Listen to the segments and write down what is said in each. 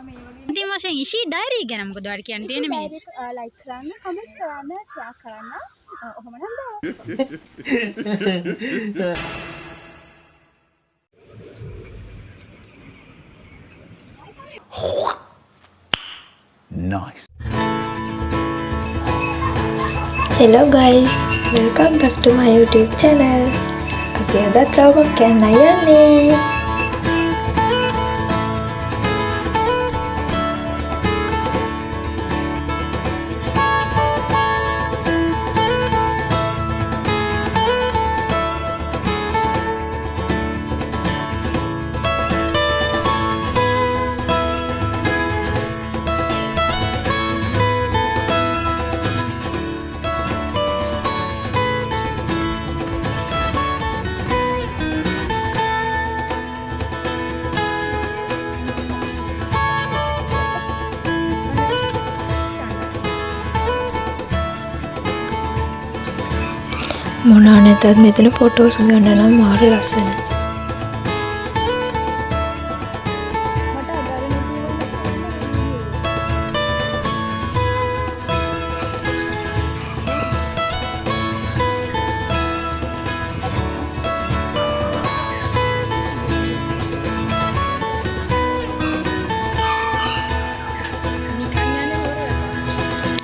ඉතින් වශයෙන් ඉෂි ඩයරි ගැන මොකද ඔයාලට කියන්න තියෙන්නේ මේ? ලයික් කරන්න, කමෙන්ට් කරන්න, ෂෙයා කරන්න. ඔහොම නම් Nice. Hello guys, welcome back to my YouTube channel. අපි අදත් රවුමක් යන්න යන්නේ. මොනවා නැතත් මෙතන ෆොටෝස් ගන්න නම් මාර ලස්සනයි.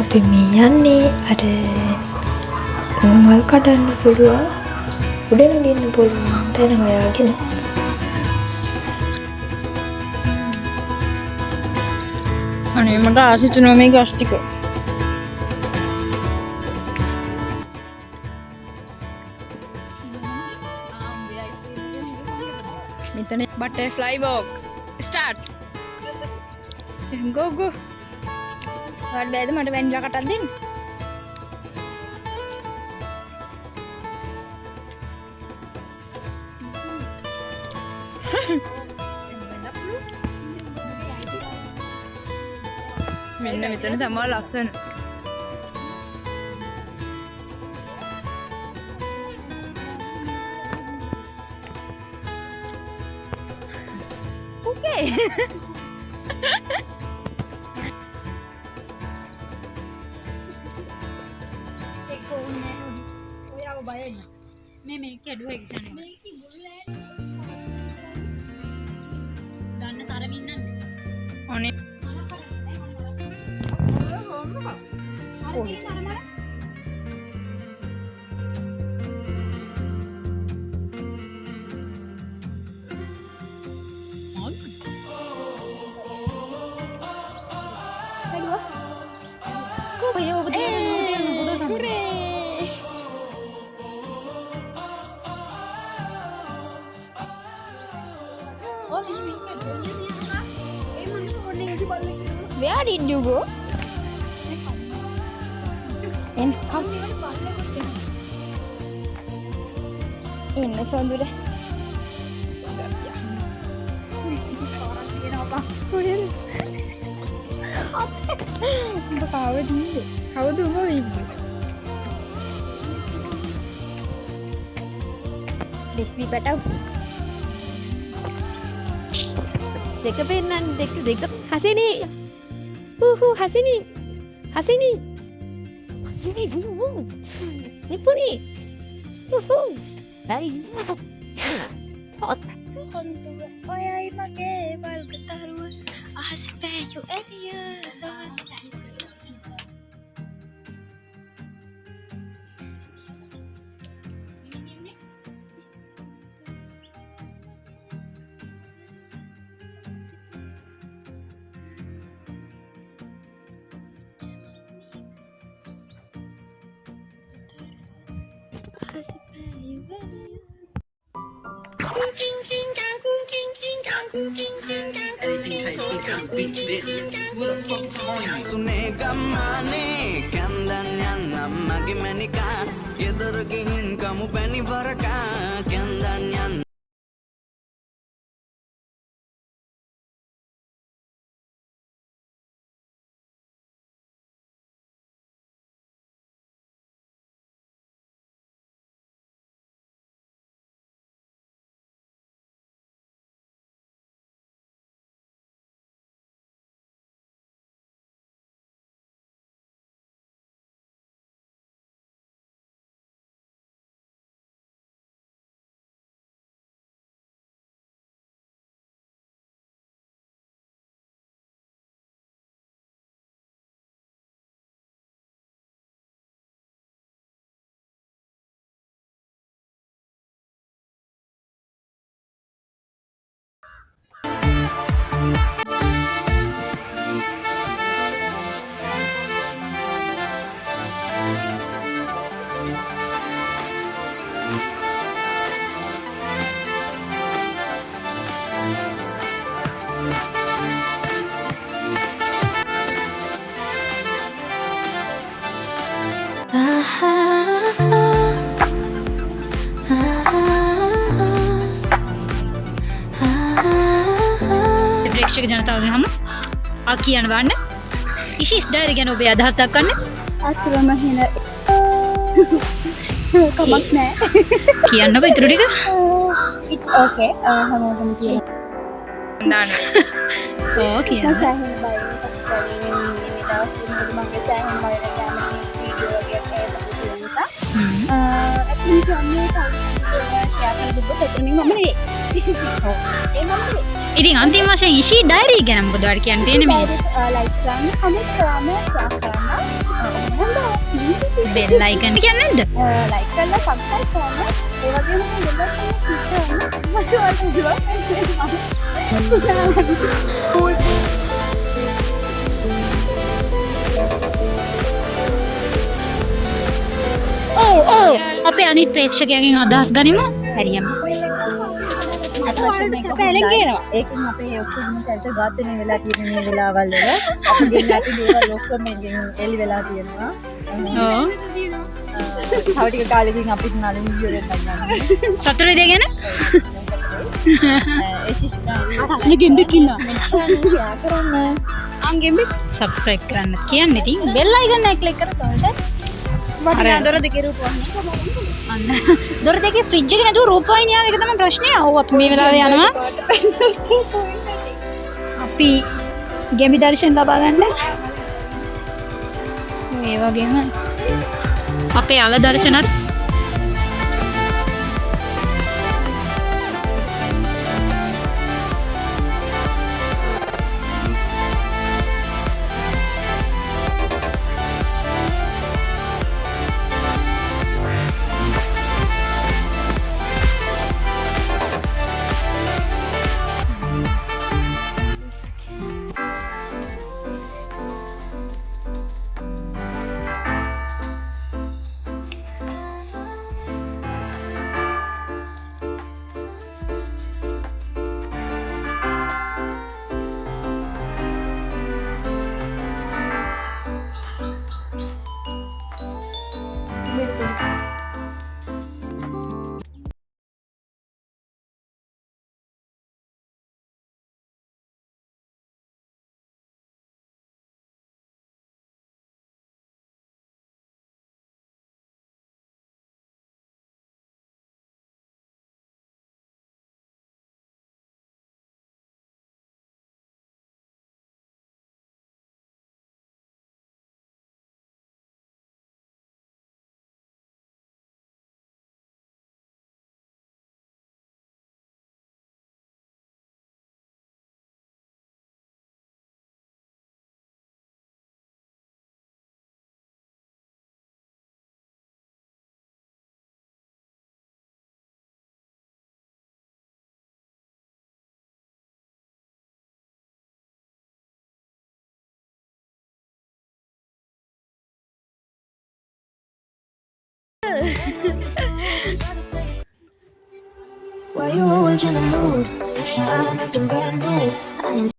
අපි මේ යන්නේ අර මල් කඩන්න පුළුවන් උඩට ගෙන්න පුළුවන් තැන හොයාගෙන. අනේ මට ආසිතුනවා මේ ගස් ටික. මෙතන butterfly walk start. go go. ඔයාලට බැයිද මට වැනිලා කටක් දෙන්න? මෙන්න මෙතන තමයි ලස්සන. Okay. ඔයාව බයයි. මේ කැඩුවා ඉතින්. මේක බුල්ලේ. ගන්න තරමින් නැද්ද? ඕනේ. Where did you go? And come. In the front door. How do you This be better. Dek penan dek Hasini. Hasini. Hasini. Hasini. Nipuni. Hai. Oyai mage bal ketaruwa. Ahas peju edia. Sunegamane kandanyan namagi manika yedorgihin kamu pani baraka kandanyan ප්‍රේක්ෂක ජනතාවගෙන් හමු කියන්න බලන්න. ඉෂිස් diary ගැන ඔබේ අදහස් දක්වන්න. අතරම හින කමක් නෑ. කියන්නකො ඉතුරු ටික. it's okay. හැමෝටම කියන්න. දාන්න. ඕ කියන්න. මම සෑහෙන බයයි. මගේ සෑහෙන බයයි වීඩියෝ එකක් නිසා. ඇත්තටම කියන්නේ ෂෙයා කරලා දුන්නොත් එතනින් මම නෙවෙයි. ඒ මම නෙවෙයි. ඉතින් අන්තිම වශයෙන් ඉෂි ඩයරි ගැන මොකද ඔයාලට කියන්න තියෙන්නේ මේ? ලයික් කරන්න, කමෙන්ට් කරන්න, ෂෙයා කරන්න. බෙල් අයිකන් කියන්නේ නැද්ද? ලයික් කරලා සබ්ස්ක්‍රයිබ් කරන්න. ඒ වගේම බෙල් අයිකන් ක්ලික් කරන්න. මට ඔව් අපේ අනිත් ප්‍රේක්ෂකයන්ගෙන් අදහස් ගනිමු. හරියම. ඒකෙන් අපේ ඔක්කොම සැලට ඝාතනය වෙලා තියෙන මේ වෙලාවල් වල අපිට නැති දේවල් ඔක්කොම එලි වෙලා තියෙනවා. ඔව්. තව ටික කාලෙකින් අපිට නල වීඩියෝ එකක් ගන්න. සතුටුද ගැන? ෂෙයා කරන්න. සබ්ස්ක්‍රයිබ් කරන්න කියන්නේ ඉතින් බෙල් අයිකන් එක ක්ලික් කරලා වටිනා දොර දෙකේ රූපවාහිනිය. අන්න දොර දෙකේ ෆ්‍රිජ් එකේ නැතුව රූපවාහිනියාව එක තමයි ප්‍රශ්නේ. ඔව් අපි මේ වෙලාවේ යනවා. අපි ගෙමි දර්ශන ලබා ගන්න. ඒ වගේම අපේ අල දර්ශනත් Why you always in the mood? I'm acting brand new. I ain't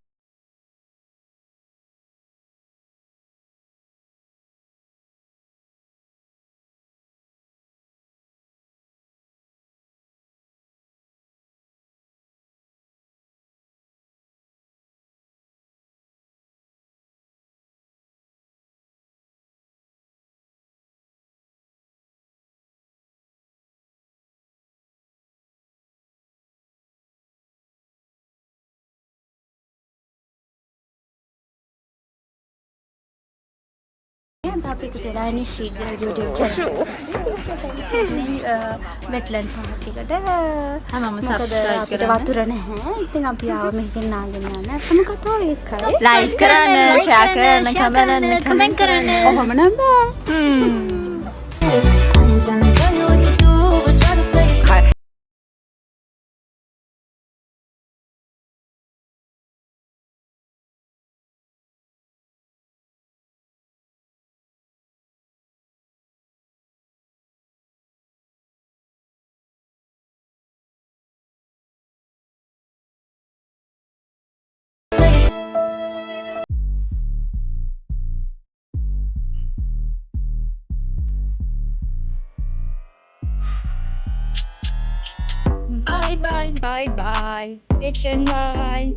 අපිට දෙලානේ ශීඝ්‍ර YouTube channel වෙට්ලන්ඩ් පහකට හැමෝම මොකද subscribe අපිට කරන්න. වතුර නැහැ. ඉතින් අපි ආව මේකෙන් නාගෙන යන හැම කතාව එකයි. ලයික් කරන්න, ෂෙයා කරන්න, කමෙන්ට් කරන්න. ඔහොම නම් බෑ. Bye bye. Bye.